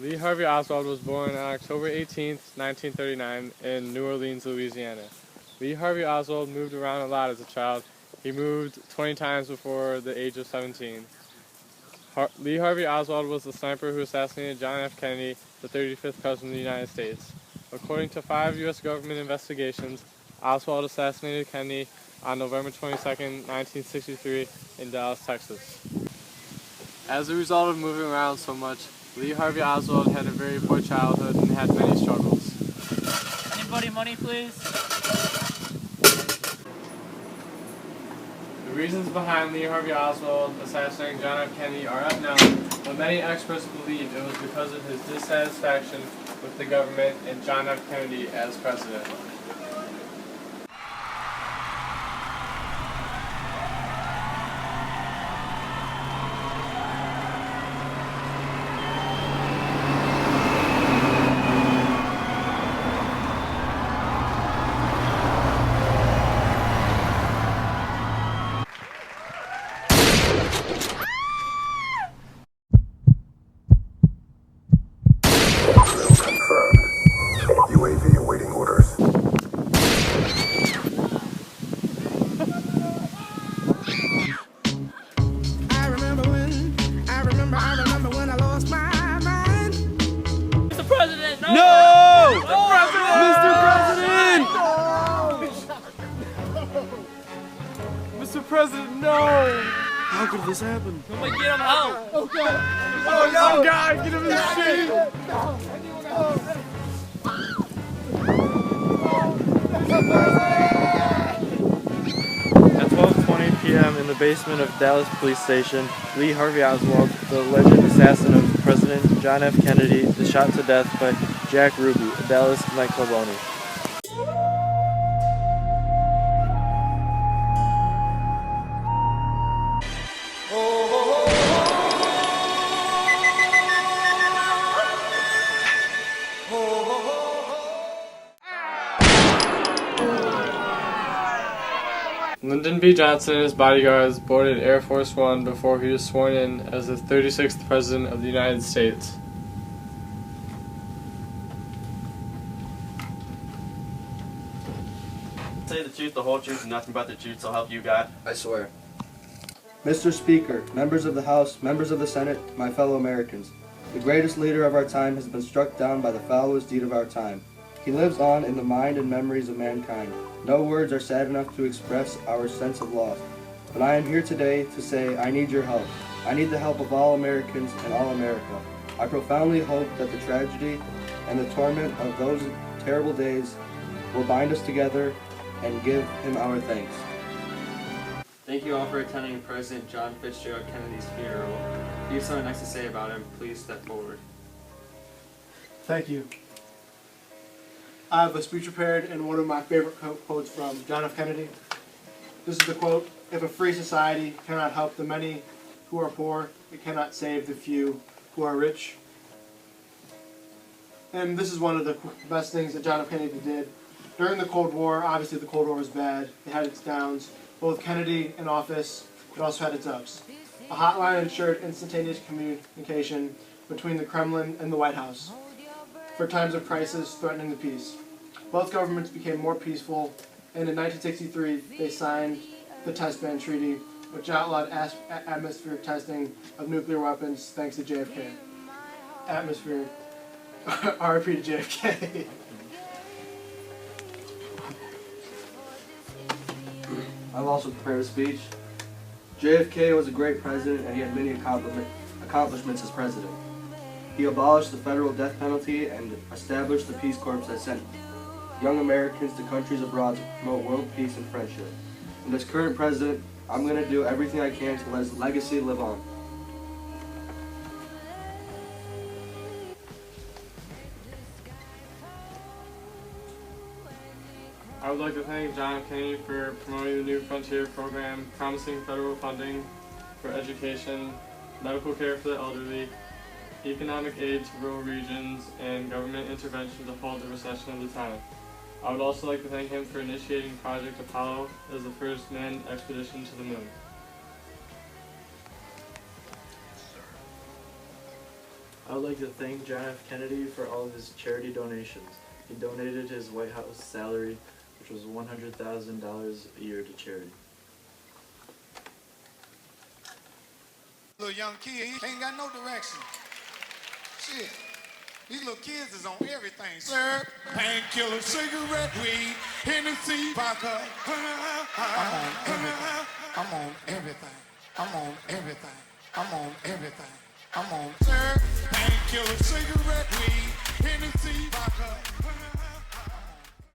Lee Harvey Oswald was born on October 18, 1939 in New Orleans, Louisiana. Lee Harvey Oswald moved around a lot as a child. He moved 20 times before the age of 17. Lee Harvey Oswald was the sniper who assassinated John F. Kennedy, the 35th President of the United States. According to 5 U.S. government investigations, Oswald assassinated Kennedy on November 22, 1963 in Dallas, Texas. As a result of moving around so much, Lee Harvey Oswald had a very poor childhood and had many struggles. Anybody money, please? The reasons behind Lee Harvey Oswald assassinating John F. Kennedy are unknown, but many experts believe it was because of his dissatisfaction with the government and John F. Kennedy as president. UAV awaiting orders. I remember when I lost my mind. Mr. President, no! No! Mr. President, no! How could this happen? Somebody get him out! Oh God, get him in the street! At 12:20 p.m. in the basement of Dallas Police Station, Lee Harvey Oswald, the alleged assassin of President John F. Kennedy, is shot to death by Jack Ruby, a Dallas nightclub owner. Lyndon B. Johnson and his bodyguards boarded Air Force One before he was sworn in as the 36th President of the United States. Say the truth, the whole truth, and nothing but the truth, so help you God. I swear. Mr. Speaker, members of the House, members of the Senate, my fellow Americans, the greatest leader of our time has been struck down by the foulest deed of our time. He lives on in the mind and memories of mankind. No words are sad enough to express our sense of loss. But I am here today to say I need your help. I need the help of all Americans and all America. I profoundly hope that the tragedy and the torment of those terrible days will bind us together and give him our thanks. Thank you all for attending President John Fitzgerald Kennedy's funeral. If you have something nice to say about him, please step forward. Thank you. I have a speech prepared and one of my favorite quotes from John F. Kennedy. This is the quote: "If a free society cannot help the many who are poor, it cannot save the few who are rich." And this is one of the best things that John F. Kennedy did. During the Cold War, obviously the Cold War was bad. It had its downs. But with Kennedy in office, it also had its ups. A hotline ensured instantaneous communication between the Kremlin and the White House for times of crisis threatening the peace. Both governments became more peaceful, and in 1963 they signed the Test Ban Treaty, which outlawed atmospheric testing of nuclear weapons thanks to JFK. Atmospheric. RIP to JFK. I've also prepared a speech. JFK was a great president and he had many accomplishments as president. He abolished the federal death penalty and established the Peace Corps that sent young Americans to countries abroad to promote world peace and friendship. And as current president, I'm going to do everything I can to let his legacy live on. I would like to thank John F. Kennedy for promoting the New Frontier program, promising federal funding for education, medical care for the elderly, economic aid to rural regions, and government intervention to halt the recession of the time. I would also like to thank him for initiating Project Apollo as the first manned expedition to the moon. I would like to thank John F. Kennedy for all of his charity donations. He donated his White House salary, which was $100,000 a year, to charity. Little young kid, he ain't got no direction. Shit. These little kids is on everything. Syrup, painkiller, cigarette, weed, Hennessy, vodka. I'm on everything. I'm on everything. I'm on everything. I'm on syrup, painkiller, cigarette, weed, Hennessy, vodka.